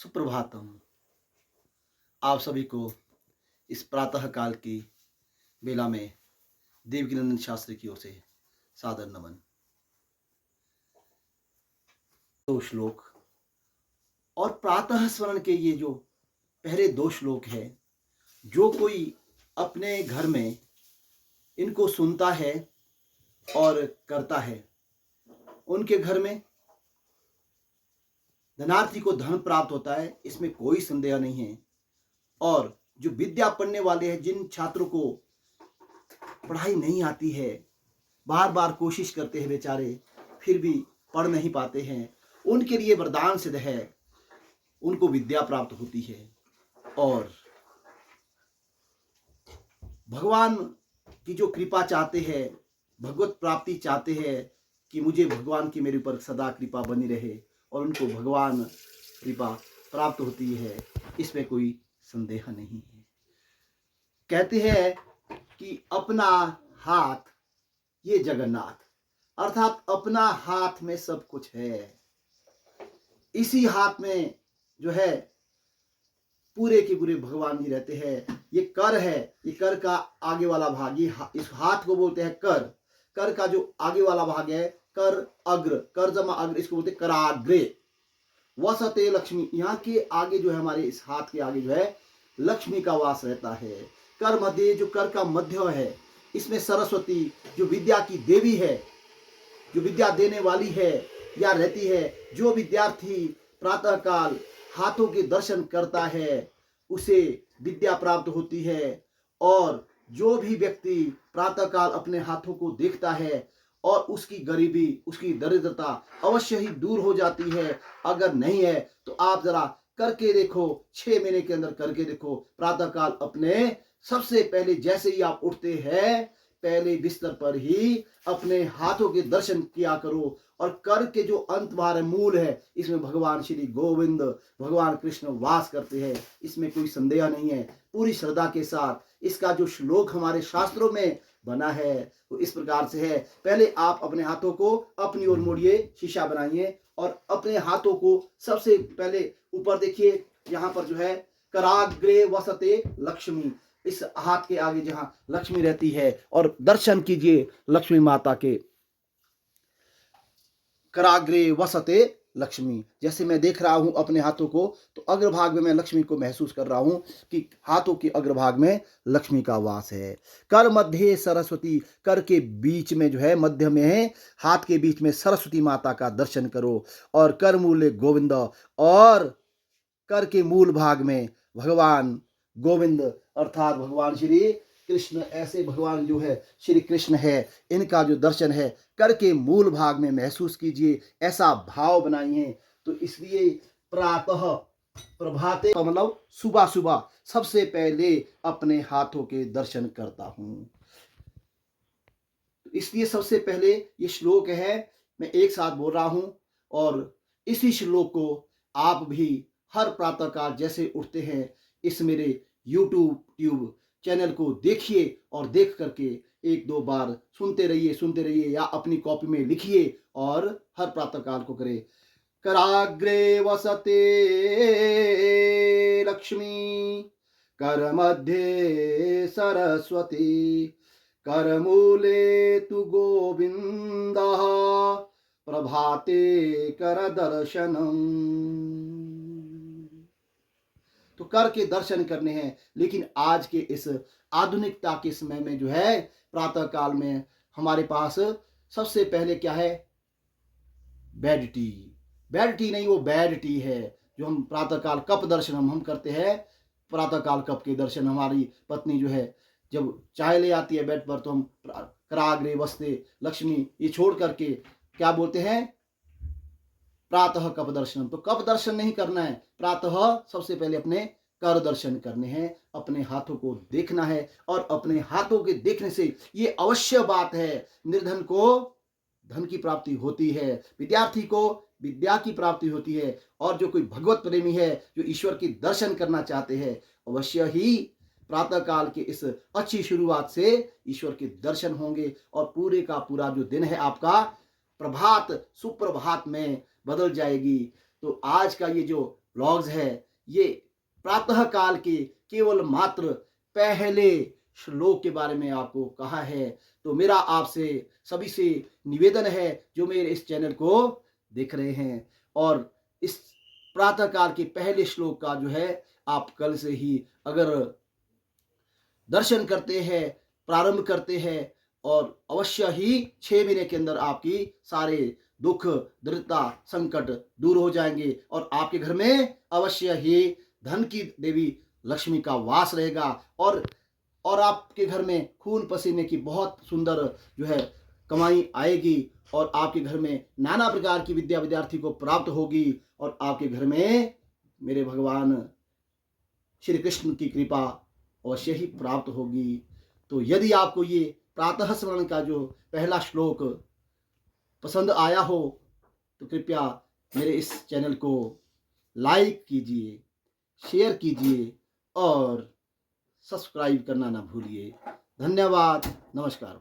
सुप्रभातम। आप सभी को इस प्रातः काल की बेला में देवकीनंदन शास्त्री की ओर से सादर नमन। दो श्लोक और प्रातः स्मरण के ये जो पहले दो श्लोक है, जो कोई अपने घर में इनको सुनता है और करता है, उनके घर में धनार्थी को धन प्राप्त होता है, इसमें कोई संदेह नहीं है। और जो विद्या पढ़ने वाले हैं, जिन छात्रों को पढ़ाई नहीं आती है, बार बार कोशिश करते हैं बेचारे, फिर भी पढ़ नहीं पाते हैं, उनके लिए वरदान सिद्ध है, उनको विद्या प्राप्त होती है। और भगवान की जो कृपा चाहते हैं, भगवत प्राप्ति चाहते हैं कि मुझे भगवान की मेरे ऊपर सदा कृपा बनी रहे, और उनको भगवान कृपा प्राप्त होती है, इसमें कोई संदेह नहीं है। कहते हैं कि अपना हाथ ये जगन्नाथ, अर्थात अपना हाथ में सब कुछ है। इसी हाथ में जो है पूरे के पूरे भगवान जी रहते हैं। ये कर है, ये कर का आगे वाला भाग, ये इस हाथ को बोलते हैं कर। कर का जो आगे वाला भाग है कर अग्र, कर जमा अग्र, इसको बोलते हैं कराग्रे। वसते लक्ष्मी, यहाँ के आगे जो है, हमारे इस हाथ के आगे जो है लक्ष्मी का वास रहता है। कर मध्य, जो कर का मध्य है, इसमें सरस्वती जो विद्या की देवी है, जो विद्या देने वाली है, या रहती है। जो विद्यार्थी प्रातः काल हाथों के दर्शन करता है, उसे विद्या प्राप्त होती है। और जो भी व्यक्ति प्रातः काल अपने हाथों को देखता है, और उसकी गरीबी, उसकी दरिद्रता अवश्य ही दूर हो जाती है। अगर नहीं है तो आप जरा करके देखो, 6 महीने के अंदर करके देखो। प्रातः काल अपने सबसे पहले जैसे ही आप उठते हैं, पहले बिस्तर पर ही अपने हाथों के दर्शन किया करो। और कर के जो अंत भार है, मूल है, इसमें भगवान श्री गोविंद, भगवान कृष्ण वास करते हैं, इसमें कोई संदेह नहीं है। पूरी श्रद्धा के साथ इसका जो श्लोक हमारे शास्त्रों में बना है वो इस प्रकार से है। पहले आप अपने हाथों को अपनी ओर मोड़िए, शीशा बनाइए, और अपने हाथों को सबसे पहले ऊपर देखिए। यहाँ पर जो है कराग्रे वसते लक्ष्मी, इस हाथ के आगे जहां लक्ष्मी रहती है, और दर्शन कीजिए लक्ष्मी माता के। कराग्रे वसते लक्ष्मी, जैसे मैं देख रहा हूं अपने हाथों को, तो अग्रभाग में मैं लक्ष्मी को महसूस कर रहा हूं कि हाथों के अग्रभाग में लक्ष्मी का वास है। कर मध्य सरस्वती, कर के बीच में जो है, मध्य में है, हाथ के बीच में सरस्वती माता का दर्शन करो। और कर मूले गोविंद, और कर के मूल भाग में भगवान गोविंद अर्थात भगवान श्री कृष्ण, ऐसे भगवान जो है श्री कृष्ण है, इनका जो दर्शन है कर के मूल भाग में महसूस कीजिए, ऐसा भाव बनाइए। तो इसलिए प्रातः प्रभाते, मतलब सुबह सुबह सबसे पहले अपने हाथों के दर्शन करता हूं। इसलिए सबसे पहले ये श्लोक है, मैं एक साथ बोल रहा हूं। और इसी श्लोक को आप भी हर प्रातः काल जैसे उठते हैं, इस मेरे यूट्यूब चैनल को देखिए, और देख करके 1-2 बार सुनते रहिए, या अपनी कॉपी में लिखिए, और हर प्रातः काल को करें। कराग्रे वसते लक्ष्मी, कर मध्य सरस्वती, कर मूले तु गोविंद, प्रभाते कर दर्शनम। तो कर के दर्शन करने हैं। लेकिन आज के इस आधुनिकता के समय में जो है, प्रातः काल में हमारे पास सबसे पहले क्या है, बैड टी। बैड टी नहीं, वो बैड टी है। जो हम प्रातः काल कप दर्शन हम करते हैं, प्रातः काल कप के दर्शन हमारी पत्नी जो है जब चाय ले आती है बेड पर, तो हम कराग्रे वसते लक्ष्मी ये छोड़ करके क्या बोलते हैं, प्रातः कप दर्शन। तो कप दर्शन नहीं करना है, प्रातः सबसे पहले अपने कर दर्शन करने हैं, अपने हाथों को देखना है। और अपने हाथों के देखने से ये अवश्य बात है, निर्धन को धन की प्राप्ति होती है, विद्यार्थी को विद्या की प्राप्ति होती है, और जो कोई भगवत प्रेमी है, जो ईश्वर की दर्शन करना चाहते हैं, अवश्य ही प्रातः काल के इस अच्छी शुरुआत से ईश्वर के दर्शन होंगे। और पूरे का पूरा जो दिन है आपका प्रभात सुप्रभात में बदल जाएगी। तो आज का ये जो व्लॉग्स है ये प्रातः काल के केवल मात्र पहले श्लोक के बारे में आपको कहा है। तो मेरा आपसे सभी से निवेदन है जो मेरे इस चैनल को देख रहे हैं, और इस प्रातः काल के पहले श्लोक का जो है आप कल से ही अगर दर्शन करते हैं, प्रारंभ करते हैं, और अवश्य ही 6 महीने के अंदर आपकी सारे दुख, दरिद्रता, संकट दूर हो जाएंगे और आपके घर में अवश्य ही धन की देवी लक्ष्मी का वास रहेगा, और आपके घर में खून पसीने की बहुत सुंदर जो है कमाई आएगी, और आपके घर में नाना प्रकार की विद्या विद्यार्थी को प्राप्त होगी, और आपके घर में मेरे भगवान श्री कृष्ण की कृपा अवश्य ही प्राप्त होगी। तो यदि आपको ये प्रातः स्मरण का जो पहला श्लोक पसंद आया हो तो कृपया मेरे इस चैनल को लाइक कीजिए, शेयर कीजिए और सब्सक्राइब करना ना भूलिए। धन्यवाद। नमस्कार।